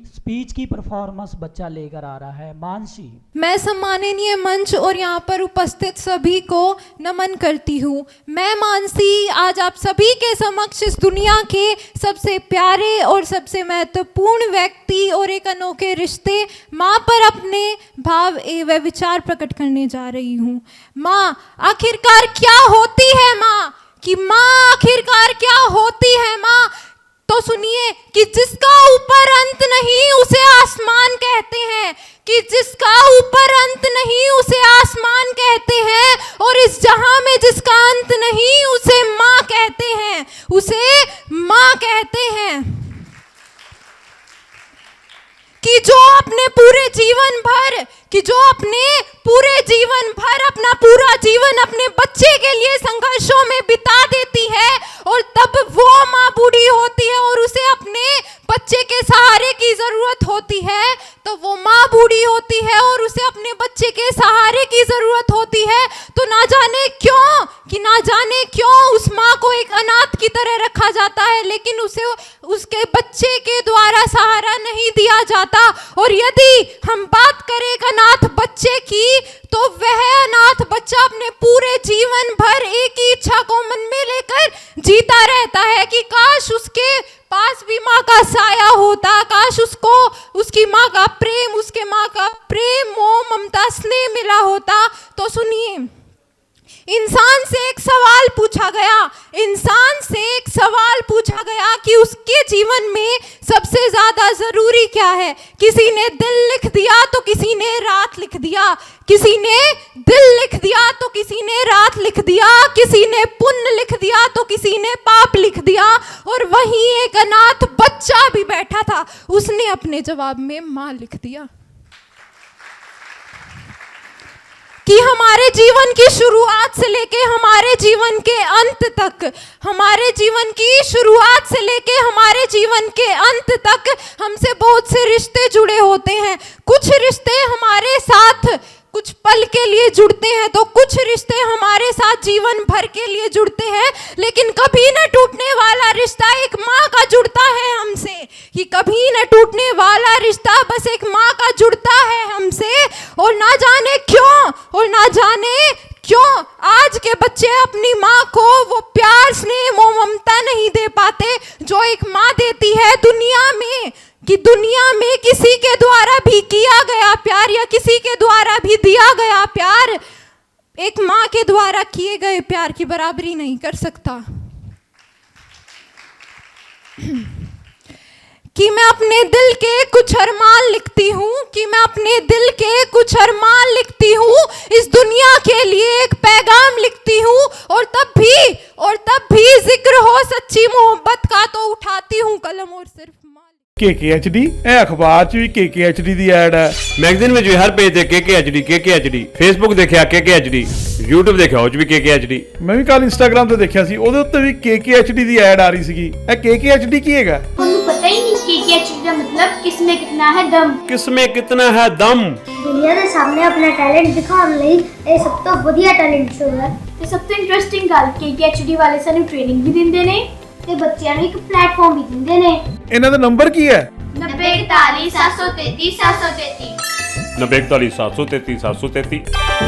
Speech की performance बच्चा लेकर आ रहा है। मानसी। मैं सम्माननीय मंच और यहाँ पर उपस्थित सभी को नमन करती हूँ। मैं मानसी आज आप सभी के समक्ष इस दुनिया के सबसे प्यारे और सबसे महत्वपूर्ण व्यक्ति और एक अनोखे रिश्ते माँ पर अपने भाव एवं विचार प्रकट करने जा रही हूँ। माँ आखिरकार क्या होती है माँ, कि माँ आखिरकार क्या होती है माँ। तो सुनिए कि जिसका ऊपर अंत नहीं उसे आसमान कहते हैं, कि जिसका ऊपर अंत नहीं उसे आसमान कहते हैं, और इस जहां में जिसका अंत नहीं उसे माँ कहते हैं, उसे माँ कहते हैं। कि जो अपने पूरे जीवन भर अपना पूरा जीवन अपने बच्चे के लिए संघर्षों में बिता देती है, और तब वो माँ बूढ़ी होती है और उसे अपने बच्चे के सहारे की जरूरत होती है, तो वो माँ बूढ़ी होती है और उसे अपने बच्चे के सहारे की जरूरत होती है। तो ना जाने क्यों उस माँ को एक अनाथ की तरह रखा जाता है, लेकिन उसे उसके बच्चे के द्वारा सहारा नहीं दिया जाता। और यदि हम बात करें एक अनाथ बच्चे की, तो वह अनाथ बच्चा अपने पूरे जीवन भर एक ही इच्छा को मन में लेकर जीता रहता है कि काश उसके पास भी माँ का साया होता, काश उसको उसकी माँ का प्रेम, उसके माँ का प्रेम, मोह, ममता, स्नेह मिला होता। तो सुनिए, इंसान से एक सवाल पूछा गया कि उसके जीवन में सबसे ज्यादा जरूरी क्या है। किसी ने दिल लिख दिया तो किसी ने रात लिख दिया, किसी ने दिल लिख दिया तो किसी ने रात लिख दिया, किसी ने पुण्य लिख दिया तो किसी ने पाप लिख दिया। और वहीं एक अनाथ बच्चा भी बैठा था, उसने अपने जवाब में माँ लिख दिया। कि हमारे जीवन की शुरुआत से लेके हमारे जीवन के अंत तक, हमारे जीवन की शुरुआत से लेके हमारे जीवन के अंत तक हमसे बहुत से रिश्ते जुड़े होते हैं। कुछ रिश्ते हमारे साथ कुछ पल के लिए जुड़ते हैं, तो कुछ रिश्ते हमारे साथ जीवन भर के लिए जुड़ते हैं। लेकिन कभी न टूटने वाला रिश्ता एक माँ का जुड़ता है हमसे, कि कभी न टूटने वाला रिश्ता बस एक माँ का जुड़ता है हमसे। और ना जाने क्यों आज के बच्चे अपनी माँ को वो प्यार, स्नेह, मोह, ममता नहीं दे पाते जो एक माँ देती है दुनिया में। कि दुनिया में किसी के द्वारा भी किया गया प्यार या किसी के द्वारा भी दिया गया प्यार एक माँ के द्वारा किए गए प्यार की बराबरी नहीं कर सकता। कि मैं अपने दिल के कुछ अरमान लिखती हूँ, इस दुनिया के लिए एक पैगाम लिखती हूँ, और तब भी जिक्र हो सच्ची मोहब्बत का तो उठाती हूँ कलम और सिर्फ KKHD अखबार च भी KKHD दी ऐड है, मैगजीन में हर पेज ते KKHD, फेसबुक देखिया KKHD, YouTube देखिया ਉਹ ਚ ਵੀ KKHD। मैं भी कल इंस्टाग्राम ਤੇ ਦੇਖਿਆ ਸੀ, ਉਹਦੇ ਉੱਤੇ ਵੀ KKHD ਦੀ ਐਡ ਆ ਰਹੀ ਸੀਗੀ। ਇਹ KKHD ਕੀ ਹੈਗਾ? ਤੁਹਾਨੂੰ ਪਤਾ ਹੀ ਨਹੀਂ KKHD ਦਾ मतलब किसमें कितना है दम। किसमें कितना है दम। दुनिया ਦੇ ਸਾਹਮਣੇ ਆਪਣਾ ਟੈਲੈਂਟ ਦਿਖਾਉਣ ਲਈ ਇਹ ਸਭ ਤੋਂ ਵਧੀਆ ਟੈਲੈਂਟ ਸ਼ੋ ਹੈ। ਤੇ ਸਭ ਤੋਂ ਇੰਟਰਸਟਿੰਗ ਗੱਲ KKHD ਵਾਲੇ ਸਾਨੂੰ ਟ੍ਰੇਨਿੰਗ ਵੀ ਦਿੰਦੇ ਨੇ ਤੇ ਬੱਚਿਆਂ ਨੂੰ ਇੱਕ ਪਲੇਟਫਾਰਮ ਵੀ ਦਿੰਦੇ ਨੇ। ਇਹਨਾਂ ਦਾ ਨੰਬਰ ਕੀ ਹੈ? 9041 733 733 9041 733 733।